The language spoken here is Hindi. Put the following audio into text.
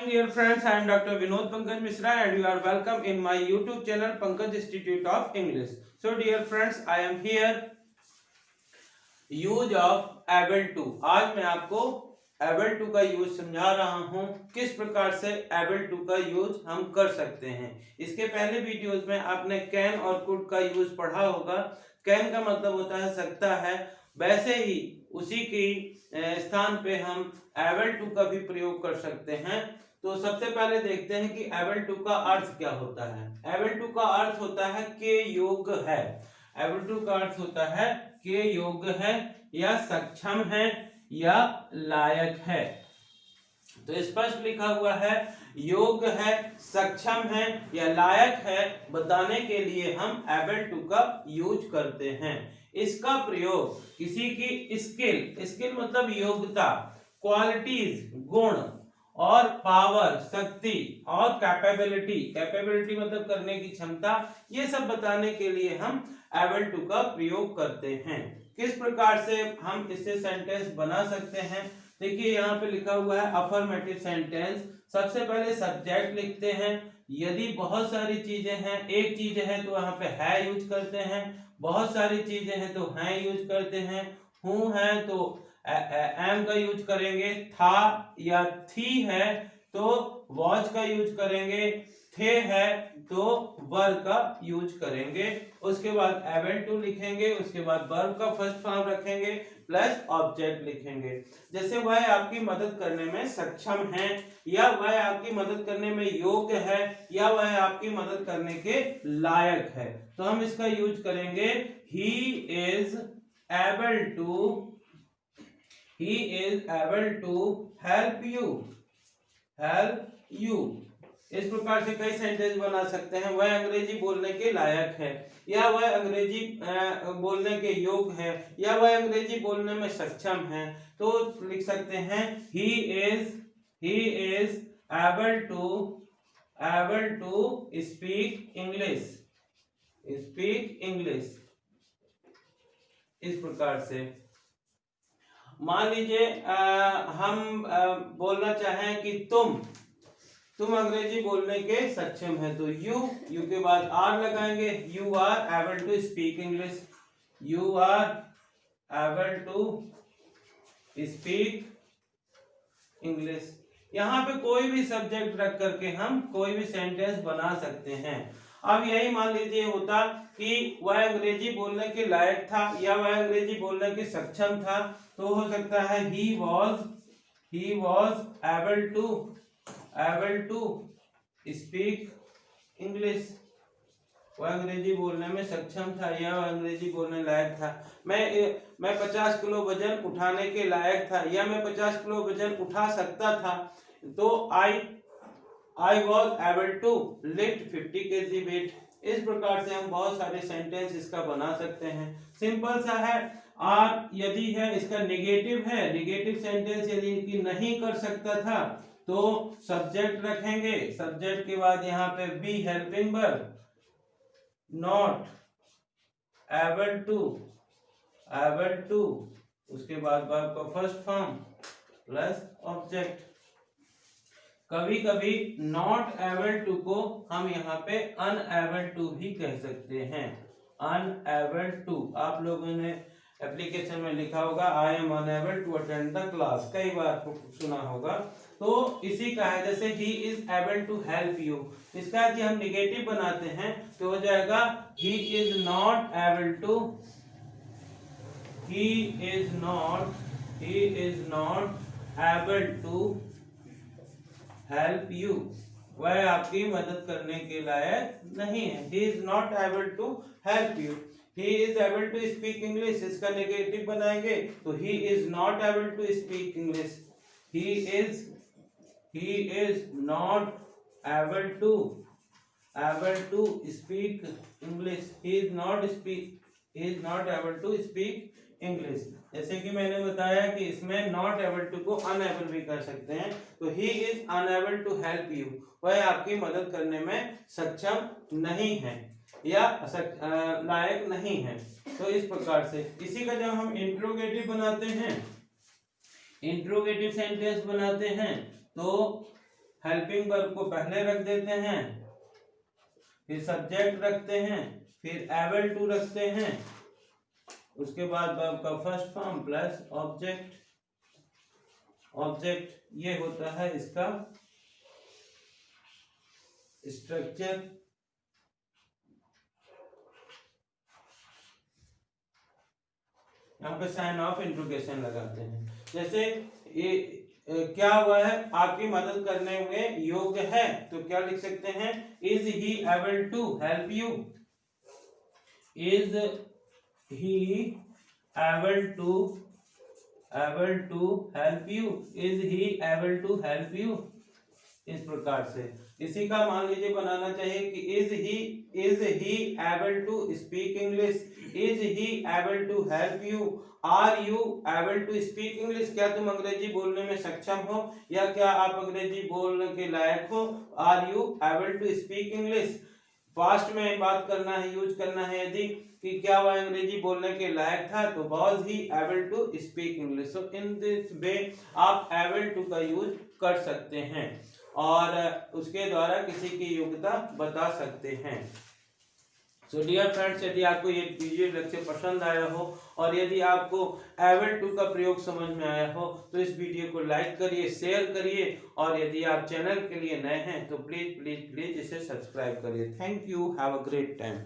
dear friends. I am Dr. Vinod Pankaj Mishra and you are welcome in my YouTube channel Pankaj Institute of English. So dear friends, I am here. Use of able to. आज मैं आपको एबल टू का यूज समझा रहा हूं, किस प्रकार से एबल टू का यूज हम कर सकते हैं। इसके पहले वीडियोस में आपने कैन और कुड का यूज पढ़ा होगा। कैन का मतलब होता है सकता है, वैसे ही उसी की स्थान पे हम एबल टू का भी प्रयोग कर सकते हैं। तो सबसे पहले देखते हैं कि एबल टू का अर्थ क्या होता है। एबल टू का अर्थ होता है के योग्य है। एबल टू का अर्थ होता है के योग्य है या सक्षम है या लायक है। तो स्पष्ट लिखा हुआ है योग्य है, सक्षम है या लायक है बताने के लिए हम एबल टू का यूज करते हैं। इसका प्रयोग किसी की स्किल मतलब योग्यता, क्वालिटीज गुण और पावर शक्ति और कैपेबिलिटी मतलब करने की क्षमता, ये सब बताने के लिए हम एबल टू का प्रयोग करते हैं। किस प्रकार से हम इससे सेंटेंस बना सकते हैं, देखिए यहाँ पे लिखा हुआ है अफर्मेटिव सेंटेंस। सबसे पहले सब्जेक्ट लिखते हैं। यदि बहुत सारी चीजें हैं, एक चीज है तो वहां पे है यूज करते हैं, बहुत सारी चीजें हैं तो हैं यूज करते हैं, हूं है तो एम का यूज करेंगे, था या थी है तो वॉच का यूज करेंगे, थे है तो वर का यूज करेंगे। उसके बाद एबल टू लिखेंगे, उसके बाद वर्ब का फर्स्ट फॉर्म रखेंगे प्लस ऑब्जेक्ट लिखेंगे। जैसे वह आपकी मदद करने में सक्षम है, या वह आपकी मदद करने में योग्य है, या वह आपकी मदद करने के लायक है, तो हम इसका यूज करेंगे he is able to help you। इस प्रकार से कई सेंटेंस बना सकते हैं। वह अंग्रेजी बोलने के लायक है, या वह अंग्रेजी बोलने के योग्य है, या वह अंग्रेजी बोलने में सक्षम है। तो लिख सकते हैं he is able to speak English। इस प्रकार से मान लीजिए हम बोलना चाहें कि तुम अंग्रेजी बोलने के सक्षम है, तो यू के बाद आर लगाएंगे। You are able to speak English, you are able to speak English. यहाँ पे कोई भी सब्जेक्ट रख करके हम कोई भी सेंटेंस बना सकते हैं। अब यही मान लीजिए होता कि वह अंग्रेजी बोलने के लायक था या वह अंग्रेजी बोलने के सक्षम था, तो हो सकता है he was able to speak English। वह अंग्रेजी बोलने में सक्षम था या वह अंग्रेजी बोलने लायक था। मैं 50 किलो वजन उठाने के लायक था, या मैं 50 किलो वजन उठा सकता था, तो I was able to lift 50 kg weight। इस प्रकार से हम बहुत सारे सेंटेंस इसका बना सकते हैं। सिंपल सा है। और यदि है इसका नेगेटिव है, नेगेटिव सेंटेंस यदि कि नहीं कर सकता था, तो सब्जेक्ट रखेंगे। सब्जेक्ट के बाद यहाँ पे be helping verb, not able to, उसके बाद वर्ब का फर्स्ट फॉर्म प्लस ऑब्जेक्ट। कभी कभी नॉट एबल टू को हम यहाँ पे अनएबल टू भी कह सकते हैं। अनएबल टू आप लोगों ने एप्लीकेशन में लिखा होगा I am unable to attend the class, कई बार सुना होगा। तो इसी का है, जैसे he is able to help you, इसका यदि हम निगेटिव बनाते हैं तो हो जाएगा he is not able to able to help you. वह आपकी मदद करने के लायक नहीं है। he is not able to help you। he is able to speak English, इसका नेगेटिव बनाएंगे तो he is not able to speak English। he is not able to speak English। he is not able to speak English। जैसे कि मैंने बताया कि इसमें नॉट एबल टू को अनएबल भी कर सकते हैं। तो he is unable to help you, वह आपकी मदद करने में सक्षम नहीं है या लायक नहीं है। तो इस प्रकार से इसी का जब हम इंट्रोगेटिव बनाते हैं, इंट्रोगेटिव सेंटेंस बनाते हैं, तो हेल्पिंग वर्ब को पहले रख देते हैं, फिर सब्जेक्ट रखते हैं, फिर एबल टू रखते हैं, उसके बाद वर्ब का first form plus object. Object ये होता है इसका स्ट्रक्चर। यहाँ पे साइन ऑफ इंट्रोगेशन लगाते हैं। जैसे ये क्या हुआ है, आपकी मदद करने में योग्य है, तो क्या लिख सकते हैं, is he able to help you, is he able to help you, is he able to help you, इस प्रकार से। इसी का मान लीजिए बनाना चाहिए कि is he able to speak English, is he able to help you, are you able to speak English, क्या तुम अंग्रेजी बोलने में सक्षम हो या क्या आप अंग्रेजी बोलने के लायक हो, are you able to speak English. Past में बात करना है, यूज करना है, यदि कि क्या वह अंग्रेजी बोलने के लायक था, तो was he able to speak English. So in this way आप एबल टू का यूज कर सकते हैं और उसके द्वारा किसी की योग्यता बता सकते हैं। सो डियर फ्रेंड्स, यदि आपको ये वीडियो लेक्चर पसंद आया हो और यदि आपको एबल टू का प्रयोग समझ में आया हो तो इस वीडियो को लाइक करिए, शेयर करिए और यदि आप चैनल के लिए नए हैं तो प्लीज प्लीज प्लीज इसे सब्सक्राइब करिए। Thank you, have a great time.